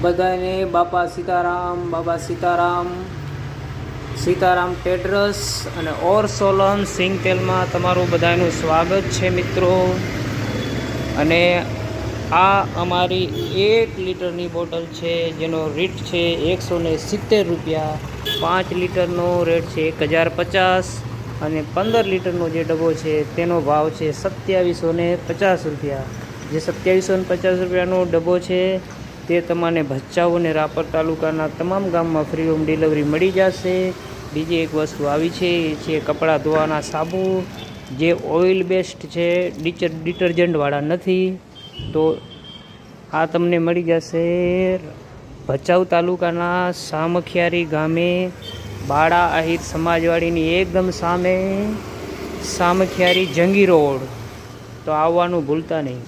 બધાને બાપા સીતારામ સીતારામ ટેડરસ અને ઓર સોલન સિંગતેલમાં તમારું બધાનું સ્વાગત છે મિત્રો। અને આ અમારી 1 લીટરની બોટલ છે જેનો રેટ છે 170 રૂપિયા। 5 લીટરનો રેટ છે 1050 અને 15 લીટરનો જે ડબ્બો છે તેનો ભાવ છે 2750 રૂપિયા। જે 2750 રૂપિયાનો ડબ્બો છે તે તમને ભચાઉ અને રાપર તાલુકાના તમામ ગામમાં ફ્રી હોમ ડિલિવરી મળી જશે। બીજી એક વસ્તુ આવી છે એ છે કપડાં ધોવાના સાબુ, જે ઓઇલ બેસ્ડ છે, ડિટર્જન્ટવાળા નથી। તો આ તમને મળી જશે ભચાઉ તાલુકાના સામખિયારી ગામે, બાળા આહિર સમાજવાડીની એકદમ સામે, સામખિયારી જંગી રોડ। તો આવવાનું ભૂલતા નહીં।